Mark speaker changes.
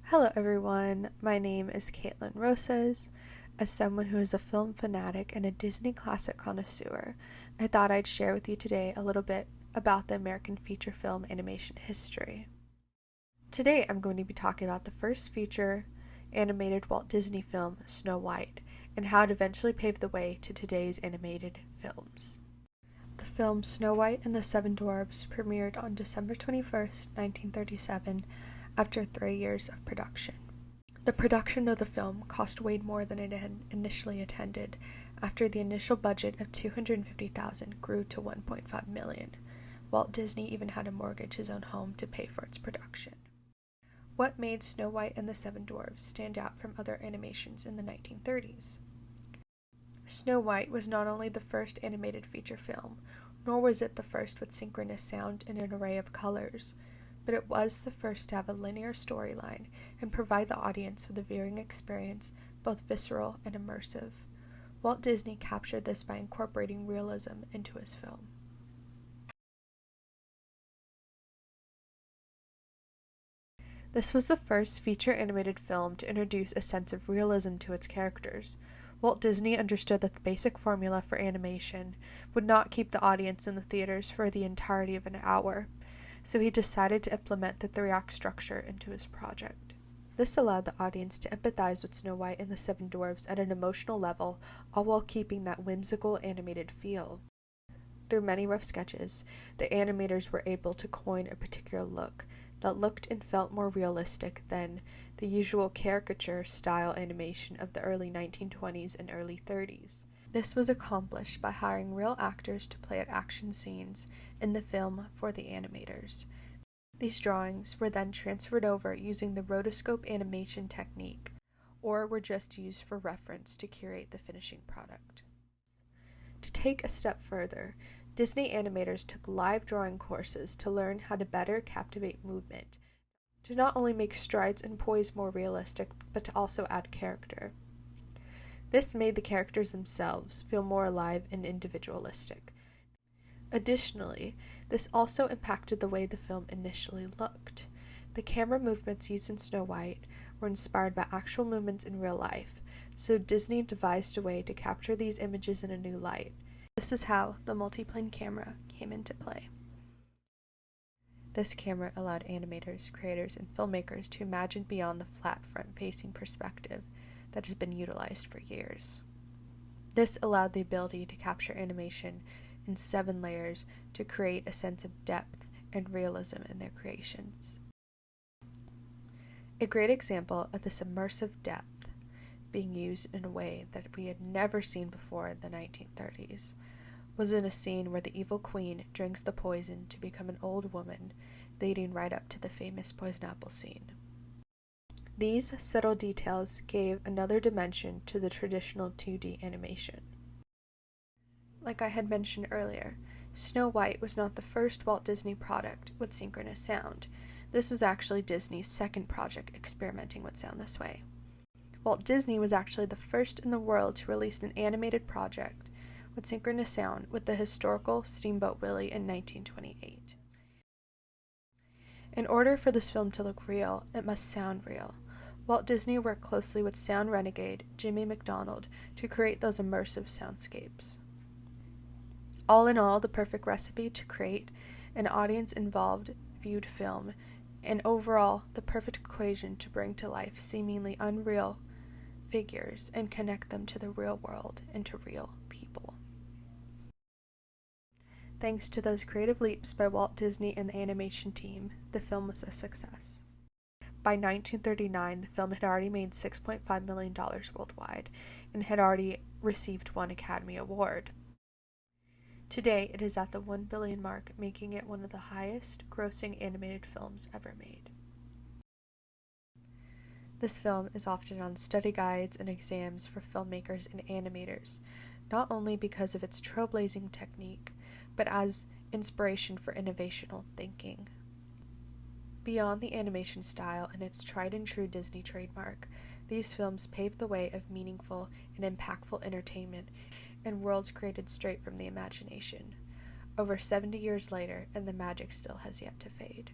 Speaker 1: Hello everyone, my name is Kaitlyn Rosas. As someone who is a film fanatic and a Disney classic connoisseur, I thought I'd share with you today a little bit about the American feature film animation history. Today I'm going to be talking about the first feature animated Walt Disney film, Snow White, and how it eventually paved the way to today's animated films. The film Snow White and the Seven Dwarfs premiered on December 21st, 1937, after 3 years of production. The production of the film cost way more than it had initially intended, after the initial budget of $250,000 grew to $1.5 million. Walt Disney even had to mortgage his own home to pay for its production. What made Snow White and the Seven Dwarfs stand out from other animations in the 1930s? Snow White was not only the first animated feature film, nor was it the first with synchronous sound and an array of colors, but it was the first to have a linear storyline and provide the audience with a viewing experience both visceral and immersive. Walt Disney captured this by incorporating realism into his film. This was the first feature animated film to introduce a sense of realism to its characters. Walt Disney understood that the basic formula for animation would not keep the audience in the theaters for the entirety of an hour, so he decided to implement the three-act structure into his project. This allowed the audience to empathize with Snow White and the Seven Dwarfs at an emotional level, all while keeping that whimsical animated feel. Through many rough sketches, the animators were able to coin a particular look that looked and felt more realistic than the usual caricature-style animation of the early 1920s and early 30s. This was accomplished by hiring real actors to play out action scenes in the film for the animators. These drawings were then transferred over using the rotoscope animation technique, or were just used for reference to curate the finishing product. To take a step further, Disney animators took live drawing courses to learn how to better captivate movement, to not only make strides and poise more realistic, but to also add character. This made the characters themselves feel more alive and individualistic. Additionally, this also impacted the way the film initially looked. The camera movements used in Snow White were inspired by actual movements in real life, so Disney devised a way to capture these images in a new light. This is how the multiplane camera came into play. This camera allowed animators, creators, and filmmakers to imagine beyond the flat front-facing perspective that has been utilized for years. This allowed the ability to capture animation in 7 layers to create a sense of depth and realism in their creations. A great example of this immersive depth being used in a way that we had never seen before in the 1930s was in a scene where the evil queen drinks the poison to become an old woman, leading right up to the famous poison apple scene. These subtle details gave another dimension to the traditional 2D animation. Like I had mentioned earlier, Snow White was not the first Walt Disney product with synchronous sound. This was actually Disney's second project experimenting with sound this way. Walt Disney was actually the first in the world to release an animated project with synchronous sound with the historical Steamboat Willie in 1928. In order for this film to look real, it must sound real. Walt Disney worked closely with sound renegade Jimmy McDonald to create those immersive soundscapes. All in all, the perfect recipe to create an audience-involved viewed film, and overall, the perfect equation to bring to life seemingly unreal figures and connect them to the real world and to real people. Thanks to those creative leaps by Walt Disney and the animation team, the film was a success. By 1939, the film had already made $6.5 million worldwide and had already received 1 Academy Award. Today, it is at the $1 billion mark, making it one of the highest grossing animated films ever made. This film is often on study guides and exams for filmmakers and animators, not only because of its trailblazing technique, but as inspiration for innovational thinking. Beyond the animation style and its tried-and-true Disney trademark, these films paved the way of meaningful and impactful entertainment and worlds created straight from the imagination. Over 70 years later, and the magic still has yet to fade.